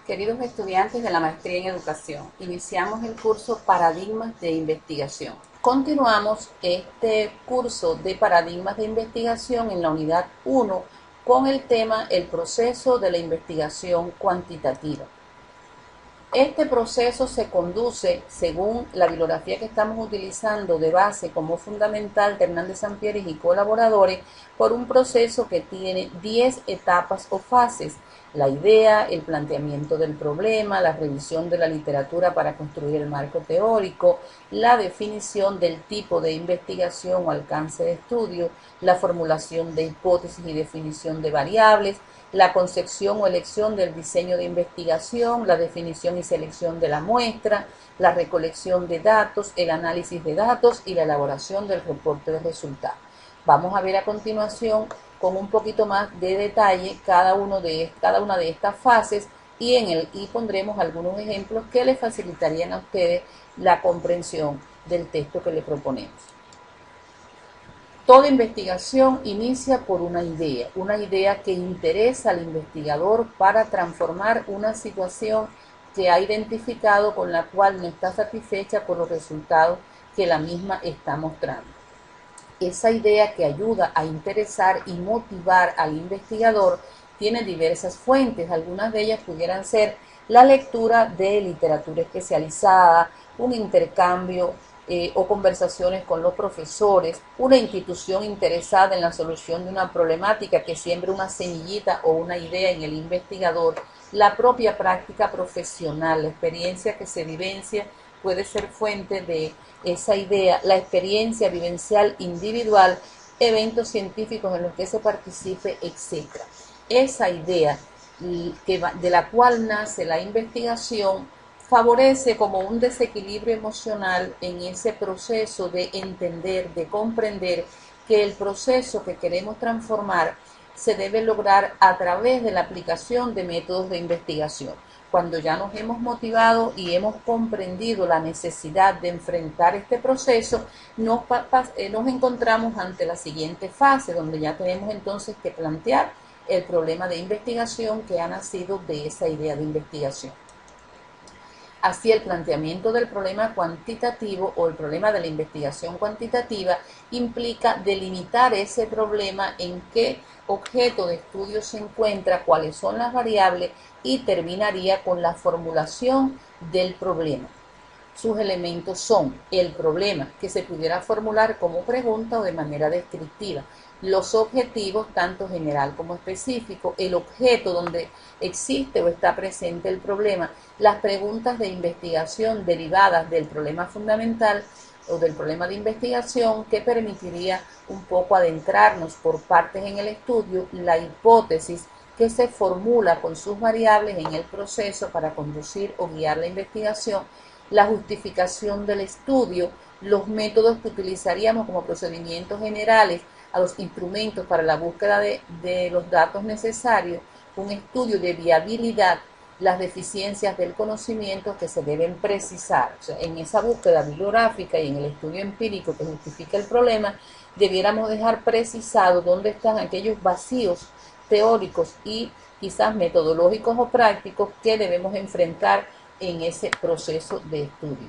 Queridos estudiantes de la Maestría en Educación, iniciamos el curso Paradigmas de Investigación. Continuamos este curso de Paradigmas de Investigación en la unidad 1 con el tema El proceso de la investigación cuantitativa. Este proceso se conduce, según la bibliografía que estamos utilizando de base como fundamental de Hernández Sampieres y colaboradores, por un proceso que tiene 10 etapas o fases: la idea, el planteamiento del problema, la revisión de la literatura para construir el marco teórico, la definición del tipo de investigación o alcance de estudio, la formulación de hipótesis y definición de variables, la concepción o elección del diseño de investigación, la definición y selección de la muestra, la recolección de datos, el análisis de datos y la elaboración del reporte de resultados. Vamos a ver a continuación con un poquito más de detalle cada una de estas fases y pondremos algunos ejemplos que les facilitarían a ustedes la comprensión del texto que le proponemos. Toda investigación inicia por una idea que interesa al investigador para transformar una situación que ha identificado con la cual no está satisfecha por los resultados que la misma está mostrando. Esa idea que ayuda a interesar y motivar al investigador tiene diversas fuentes. Algunas de ellas pudieran ser la lectura de literatura especializada, un intercambio o conversaciones con los profesores, una institución interesada en la solución de una problemática que siembre una semillita o una idea en el investigador, la propia práctica profesional, la experiencia que se vivencia puede ser fuente de esa idea, la experiencia vivencial individual, eventos científicos en los que se participe, etc. Esa idea de la cual nace la investigación favorece como un desequilibrio emocional en ese proceso de entender, de comprender que el proceso que queremos transformar se debe lograr a través de la aplicación de métodos de investigación. Cuando ya nos hemos motivado y hemos comprendido la necesidad de enfrentar este proceso, nos encontramos ante la siguiente fase, donde ya tenemos entonces que plantear el problema de investigación que ha nacido de esa idea de investigación. Así, el planteamiento del problema cuantitativo o el problema de la investigación cuantitativa implica delimitar ese problema, en qué objeto de estudio se encuentra, cuáles son las variables, y terminaría con la formulación del problema. Sus elementos son el problema, que se pudiera formular como pregunta o de manera descriptiva, los objetivos, tanto general como específico, el objeto donde existe o está presente el problema, las preguntas de investigación derivadas del problema fundamental o del problema de investigación, que permitiría un poco adentrarnos por partes en el estudio, la hipótesis que se formula con sus variables en el proceso para conducir o guiar la investigación, la justificación del estudio, los métodos que utilizaríamos como procedimientos generales, a los instrumentos para la búsqueda de los datos necesarios, un estudio de viabilidad, las deficiencias del conocimiento que se deben precisar. O sea, en esa búsqueda bibliográfica y en el estudio empírico que justifica el problema, debiéramos dejar precisado dónde están aquellos vacíos teóricos y quizás metodológicos o prácticos que debemos enfrentar en ese proceso de estudio.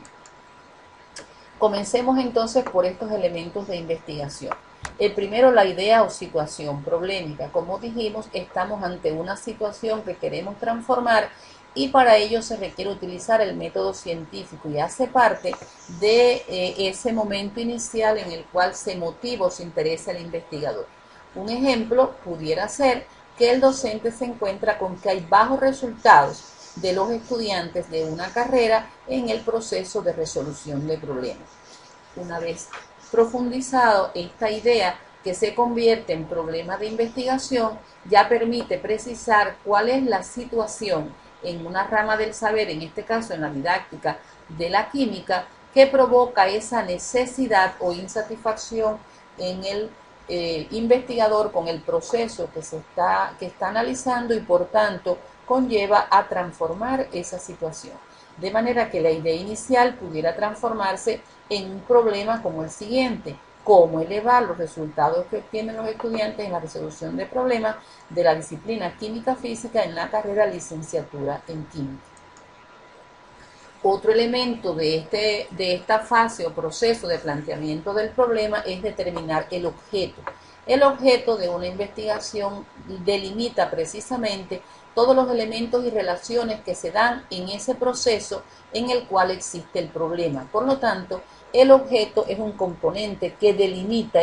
Comencemos entonces por estos elementos de investigación. El primero, la idea o situación problemática. Como dijimos, estamos ante una situación que queremos transformar y para ello se requiere utilizar el método científico y hace parte de ese momento inicial en el cual se motiva o se interesa el investigador. Un ejemplo pudiera ser que el docente se encuentra con que hay bajos resultados de los estudiantes de una carrera en el proceso de resolución de problemas. Una vez profundizado esta idea, que se convierte en problema de investigación, ya permite precisar cuál es la situación en una rama del saber, en este caso en la didáctica de la química, que provoca esa necesidad o insatisfacción en el investigador con el proceso que está analizando, y por tanto conlleva a transformar esa situación. De manera que la idea inicial pudiera transformarse en un problema como el siguiente: cómo elevar los resultados que obtienen los estudiantes en la resolución de problemas de la disciplina química física en la carrera licenciatura en química. Otro elemento de esta fase o proceso de planteamiento del problema es determinar el objeto. El objeto de una investigación delimita precisamente todos los elementos y relaciones que se dan en ese proceso en el cual existe el problema. Por lo tanto, el objeto es un componente que delimita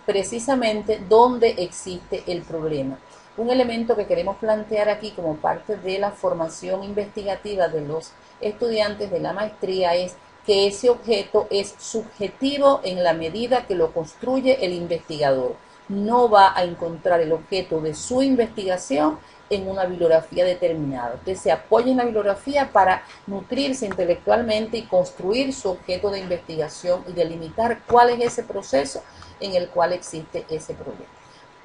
precisamente dónde existe el problema. Un elemento que queremos plantear aquí como parte de la formación investigativa de los estudiantes de la maestría es que ese objeto es subjetivo en la medida que lo construye el investigador. No va a encontrar el objeto de su investigación en una bibliografía determinada. Usted se apoya en la bibliografía para nutrirse intelectualmente y construir su objeto de investigación y delimitar cuál es ese proceso en el cual existe ese problema.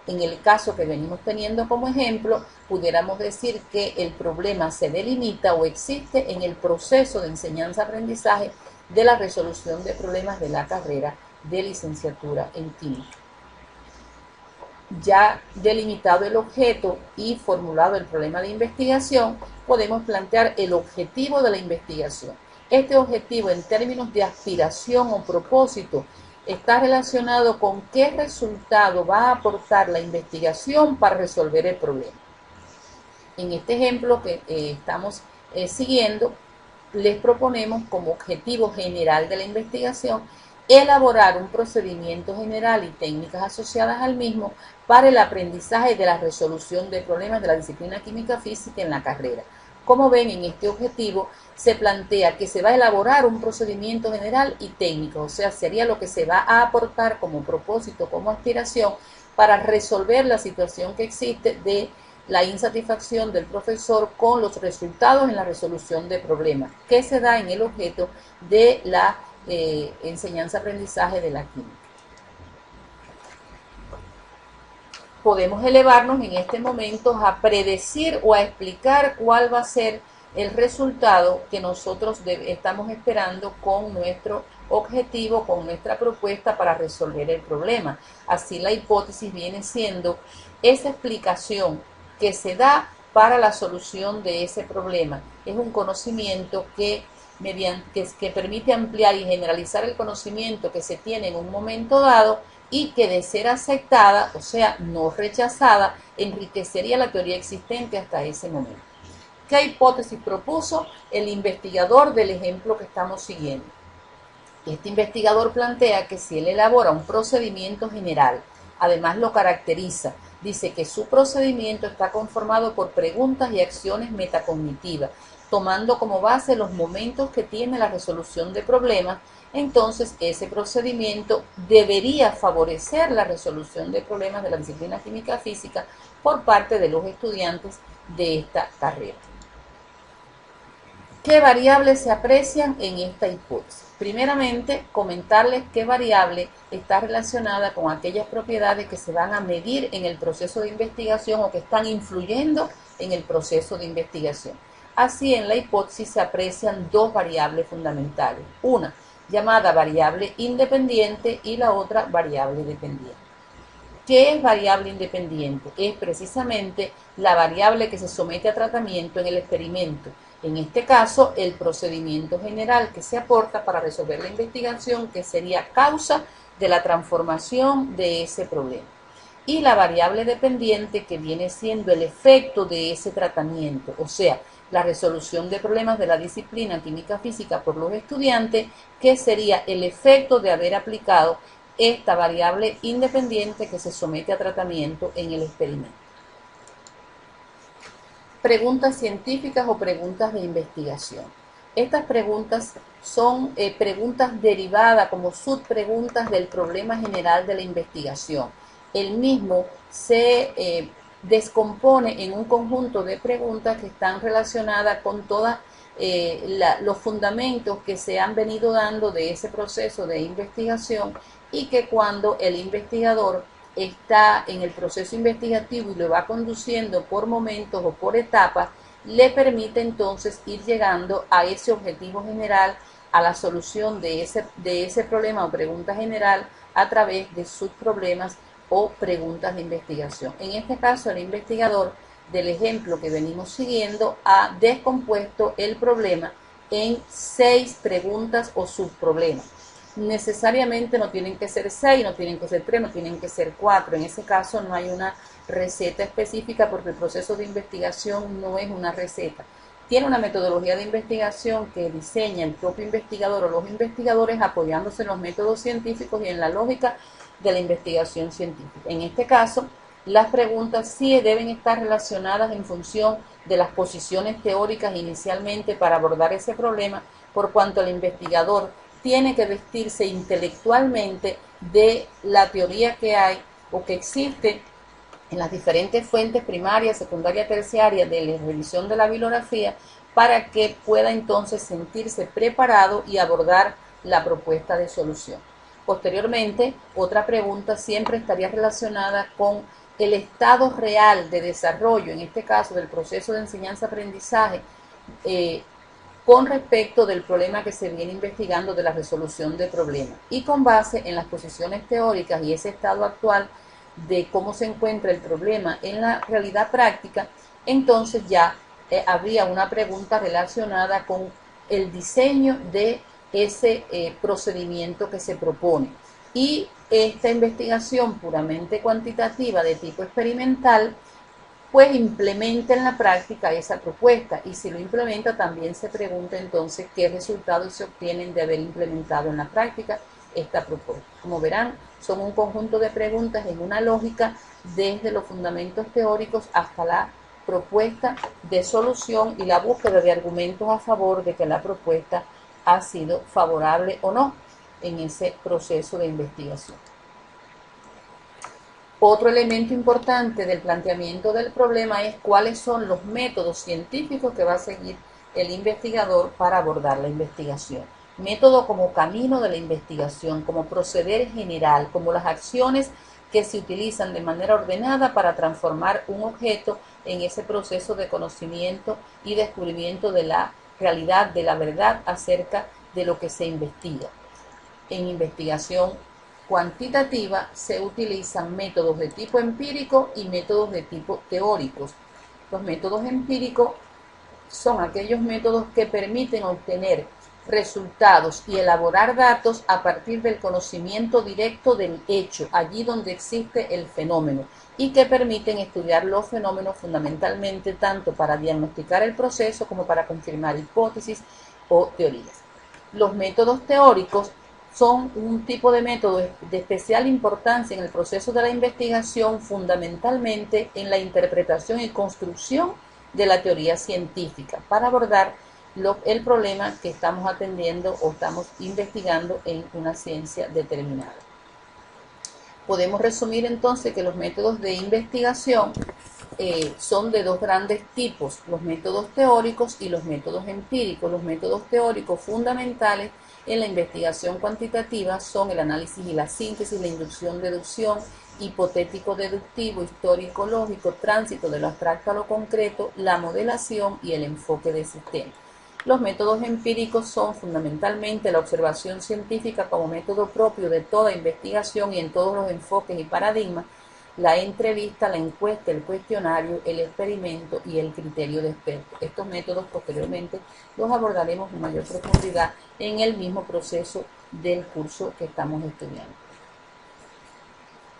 En el caso que venimos teniendo como ejemplo, pudiéramos decir que el problema se delimita o existe en el proceso de enseñanza-aprendizaje de la resolución de problemas de la carrera de licenciatura en química. Ya delimitado el objeto y formulado el problema de investigación, podemos plantear el objetivo de la investigación. Este objetivo, en términos de aspiración o propósito, está relacionado con qué resultado va a aportar la investigación para resolver el problema. En este ejemplo que estamos siguiendo, les proponemos como objetivo general de la investigación elaborar un procedimiento general y técnicas asociadas al mismo para el aprendizaje de la resolución de problemas de la disciplina química física en la carrera. Como ven, en este objetivo se plantea que se va a elaborar un procedimiento general y técnico, o sea, sería lo que se va a aportar como propósito, como aspiración, para resolver la situación que existe de la insatisfacción del profesor con los resultados en la resolución de problemas, que se da en el objeto de la enseñanza-aprendizaje de la química. Podemos elevarnos en este momento a predecir o a explicar cuál va a ser el resultado que nosotros estamos esperando con nuestro objetivo, con nuestra propuesta para resolver el problema. Así la hipótesis viene siendo esa explicación que se da para la solución de ese problema. Es un conocimiento que permite ampliar y generalizar el conocimiento que se tiene en un momento dado y que, de ser aceptada, o sea, no rechazada, enriquecería la teoría existente hasta ese momento. ¿Qué hipótesis propuso el investigador del ejemplo que estamos siguiendo? Este investigador plantea que si él elabora un procedimiento general, además lo caracteriza, dice que su procedimiento está conformado por preguntas y acciones metacognitivas, tomando como base los momentos que tiene la resolución de problemas, entonces ese procedimiento debería favorecer la resolución de problemas de la disciplina química física por parte de los estudiantes de esta carrera. ¿Qué variables se aprecian en esta hipótesis? Primeramente, comentarles qué variable está relacionada con aquellas propiedades que se van a medir en el proceso de investigación o que están influyendo en el proceso de investigación. Así, en la hipótesis se aprecian dos variables fundamentales, una llamada variable independiente y la otra variable dependiente. ¿Qué es variable independiente? Es precisamente la variable que se somete a tratamiento en el experimento. En este caso, el procedimiento general que se aporta para resolver la investigación, que sería causa de la transformación de ese problema. Y la variable dependiente, que viene siendo el efecto de ese tratamiento, o sea, la resolución de problemas de la disciplina química física por los estudiantes, que sería el efecto de haber aplicado esta variable independiente que se somete a tratamiento en el experimento. Preguntas científicas o preguntas de investigación. Estas preguntas son preguntas derivadas como subpreguntas del problema general de la investigación. El mismo se descompone en un conjunto de preguntas que están relacionadas con todos los fundamentos que se han venido dando de ese proceso de investigación y que cuando el investigador está en el proceso investigativo y lo va conduciendo por momentos o por etapas, le permite entonces ir llegando a ese objetivo general, a la solución de ese problema o pregunta general a través de subproblemas o preguntas de investigación. En este caso, el investigador del ejemplo que venimos siguiendo ha descompuesto el problema en 6 preguntas o subproblemas. Necesariamente no tienen que ser 6, no tienen que ser 3, no tienen que ser 4. En ese caso no hay una receta específica porque el proceso de investigación no es una receta. Tiene una metodología de investigación que diseña el propio investigador o los investigadores apoyándose en los métodos científicos y en la lógica de la investigación científica. En este caso, las preguntas sí deben estar relacionadas en función de las posiciones teóricas inicialmente para abordar ese problema, por cuanto el investigador tiene que vestirse intelectualmente de la teoría que hay o que existe en las diferentes fuentes primarias, secundaria, terciaria de la revisión de la bibliografía para que pueda entonces sentirse preparado y abordar la propuesta de solución. Posteriormente, otra pregunta siempre estaría relacionada con el estado real de desarrollo, en este caso del proceso de enseñanza-aprendizaje, con respecto del problema que se viene investigando de la resolución de problemas. Y con base en las posiciones teóricas y ese estado actual de cómo se encuentra el problema en la realidad práctica, entonces ya habría una pregunta relacionada con el diseño de ese procedimiento que se propone. Y esta investigación puramente cuantitativa de tipo experimental pues implementa en la práctica esa propuesta, y si lo implementa también se pregunta entonces qué resultados se obtienen de haber implementado en la práctica esta propuesta. Como verán, son un conjunto de preguntas en una lógica desde los fundamentos teóricos hasta la propuesta de solución y la búsqueda de argumentos a favor de que la propuesta ha sido favorable o no en ese proceso de investigación. Otro elemento importante del planteamiento del problema es cuáles son los métodos científicos que va a seguir el investigador para abordar la investigación. Método como camino de la investigación, como proceder general, como las acciones que se utilizan de manera ordenada para transformar un objeto en ese proceso de conocimiento y descubrimiento de la realidad, de la verdad acerca de lo que se investiga. En investigación cuantitativa se utilizan métodos de tipo empírico y métodos de tipo teóricos. Los métodos empíricos son aquellos métodos que permiten obtener resultados y elaborar datos a partir del conocimiento directo del hecho, allí donde existe el fenómeno, y que permiten estudiar los fenómenos fundamentalmente tanto para diagnosticar el proceso como para confirmar hipótesis o teorías. Los métodos teóricos son un tipo de método de especial importancia en el proceso de la investigación, fundamentalmente en la interpretación y construcción de la teoría científica para abordar el problema que estamos atendiendo o estamos investigando en una ciencia determinada. Podemos resumir entonces que los métodos de investigación son de dos grandes tipos, los métodos teóricos y los métodos empíricos. Los métodos teóricos fundamentales en la investigación cuantitativa son el análisis y la síntesis, la inducción-deducción, hipotético-deductivo, histórico-lógico, tránsito de lo abstracto a lo concreto, la modelación y el enfoque de sistema. Los métodos empíricos son fundamentalmente la observación científica como método propio de toda investigación y en todos los enfoques y paradigmas, la entrevista, la encuesta, el cuestionario, el experimento y el criterio de experto. Estos métodos posteriormente los abordaremos en mayor profundidad en el mismo proceso del curso que estamos estudiando.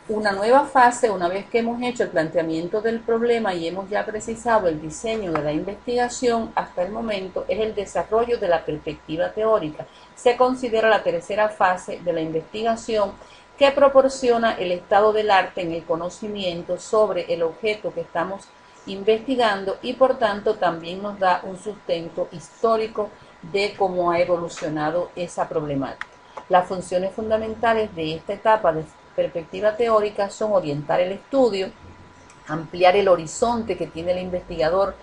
Una nueva fase, una vez que hemos hecho el planteamiento del problema y hemos ya precisado el diseño de la investigación, hasta el momento es el desarrollo de la perspectiva teórica. Se considera la tercera fase de la investigación que proporciona el estado del arte en el conocimiento sobre el objeto que estamos investigando y por tanto también nos da un sustento histórico de cómo ha evolucionado esa problemática. Las funciones fundamentales de esta etapa de perspectiva teórica son orientar el estudio, ampliar el horizonte que tiene el investigador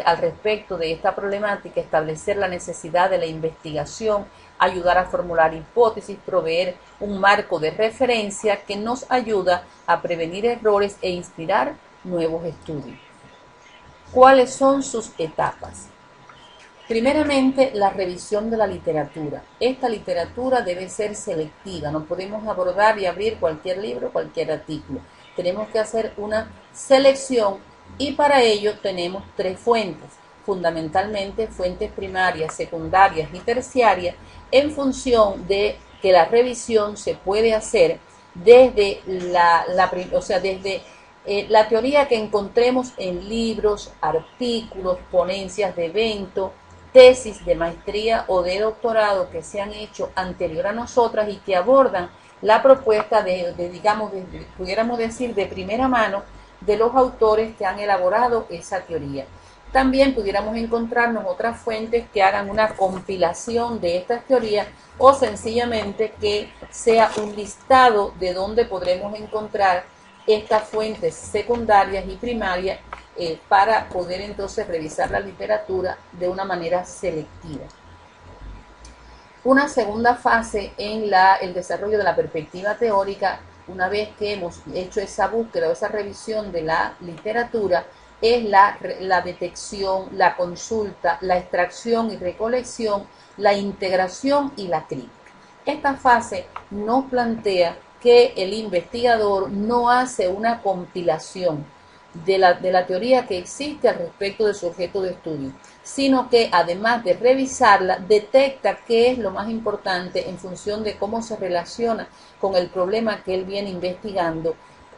al respecto de esta problemática, establecer la necesidad de la investigación, ayudar a formular hipótesis, proveer un marco de referencia que nos ayuda a prevenir errores e inspirar nuevos estudios. ¿Cuáles son sus etapas? Primeramente, la revisión de la literatura. Esta literatura debe ser selectiva, no podemos abordar y abrir cualquier libro, cualquier artículo. Tenemos que hacer una selección y para ello tenemos tres fuentes, fundamentalmente fuentes primarias, secundarias y terciarias, en función de que la revisión se puede hacer desde la teoría que encontremos en libros, artículos, ponencias de evento, tesis de maestría o de doctorado que se han hecho anterior a nosotras y que abordan la propuesta pudiéramos decir, de primera mano de los autores que han elaborado esa teoría. También pudiéramos encontrarnos otras fuentes que hagan una compilación de estas teorías o sencillamente que sea un listado de donde podremos encontrar estas fuentes secundarias y primarias para poder entonces revisar la literatura de una manera selectiva. Una segunda fase en el desarrollo de la perspectiva teórica, una vez que hemos hecho esa búsqueda o esa revisión de la literatura, es la detección, la consulta, la extracción y recolección, la integración y la crítica. Esta fase nos plantea que el investigador no hace una compilación de la teoría que existe al respecto de su objeto de estudio, sino que además de revisarla, detecta qué es lo más importante en función de cómo se relaciona con el problema que él viene investigando,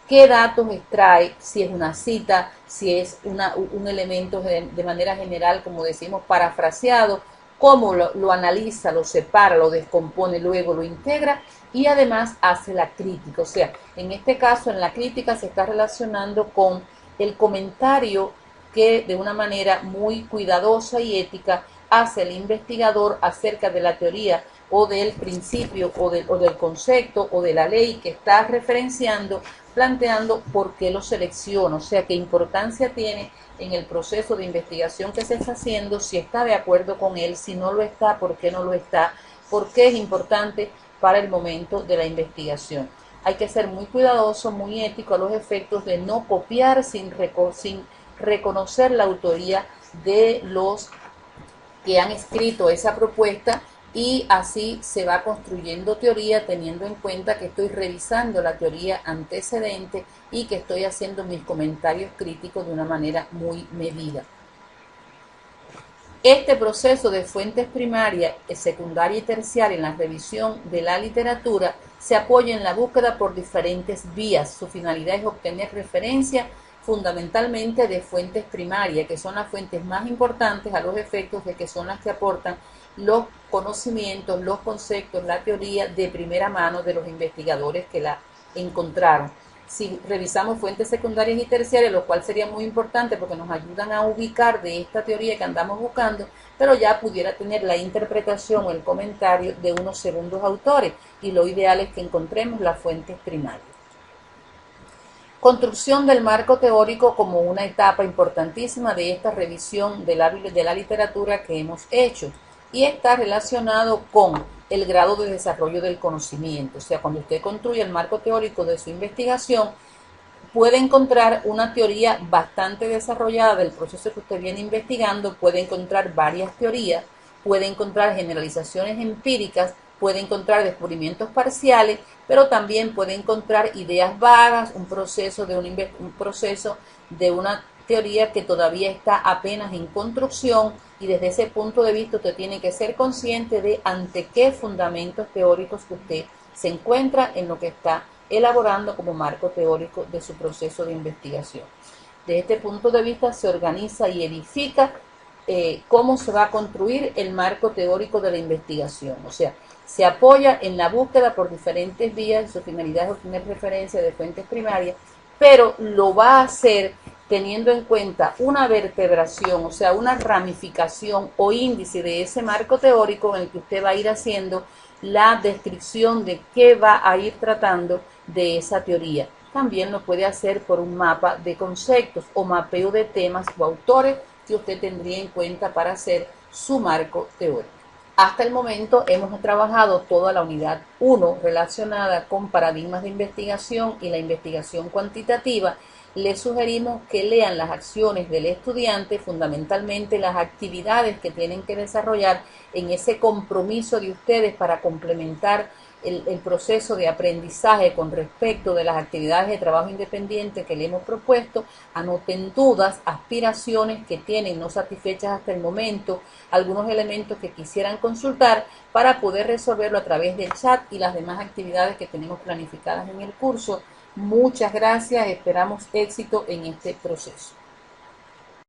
qué datos extrae, si es una cita, si es un elemento de manera general, como decimos, parafraseado, cómo lo analiza, lo separa, lo descompone, luego lo integra y además hace la crítica. O sea, en este caso, en la crítica se está relacionando con el comentario que de una manera muy cuidadosa y ética hace el investigador acerca de la teoría o del principio o del concepto o de la ley que está referenciando, planteando por qué lo selecciona, o sea, qué importancia tiene en el proceso de investigación que se está haciendo, si está de acuerdo con él, si no lo está, por qué no lo está, por qué es importante para el momento de la investigación. Hay que ser muy cuidadoso, muy ético a los efectos de no copiar sin reconocer la autoría de los que han escrito esa propuesta, y así se va construyendo teoría teniendo en cuenta que estoy revisando la teoría antecedente y que estoy haciendo mis comentarios críticos de una manera muy medida. Este proceso de fuentes primarias, secundaria y terciaria en la revisión de la literatura se apoya en la búsqueda por diferentes vías. Su finalidad es obtener referencia fundamentalmente de fuentes primarias, que son las fuentes más importantes a los efectos de que son las que aportan los conocimientos, los conceptos, la teoría de primera mano de los investigadores que la encontraron. Si revisamos fuentes secundarias y terciarias, lo cual sería muy importante porque nos ayudan a ubicar de esta teoría que andamos buscando, pero ya pudiera tener la interpretación o el comentario de unos segundos autores, y lo ideal es que encontremos las fuentes primarias. Construcción del marco teórico como una etapa importantísima de esta revisión de la literatura que hemos hecho, y está relacionado con el grado de desarrollo del conocimiento. O sea, cuando usted construye el marco teórico de su investigación, puede encontrar una teoría bastante desarrollada del proceso que usted viene investigando, puede encontrar varias teorías, puede encontrar generalizaciones empíricas, puede encontrar descubrimientos parciales, pero también puede encontrar ideas vagas, un proceso de una teoría que todavía está apenas en construcción, y desde ese punto de vista usted tiene que ser consciente de ante qué fundamentos teóricos usted se encuentra en lo que está elaborando como marco teórico de su proceso de investigación. Desde este punto de vista se organiza y edifica cómo se va a construir el marco teórico de la investigación. O sea, se apoya en la búsqueda por diferentes vías, su finalidad es obtener referencia de fuentes primarias, pero lo va a hacer teniendo en cuenta una vertebración, o sea, una ramificación o índice de ese marco teórico en el que usted va a ir haciendo la descripción de qué va a ir tratando de esa teoría. También lo puede hacer por un mapa de conceptos o mapeo de temas o autores que usted tendría en cuenta para hacer su marco teórico. Hasta el momento hemos trabajado toda la unidad 1 relacionada con paradigmas de investigación y la investigación cuantitativa, les sugerimos que lean las acciones del estudiante, fundamentalmente las actividades que tienen que desarrollar en ese compromiso de ustedes para complementar el proceso de aprendizaje con respecto de las actividades de trabajo independiente que le hemos propuesto. Anoten dudas, aspiraciones que tienen no satisfechas hasta el momento, algunos elementos que quisieran consultar para poder resolverlo a través del chat y las demás actividades que tenemos planificadas en el curso. Muchas gracias, esperamos éxito en este proceso.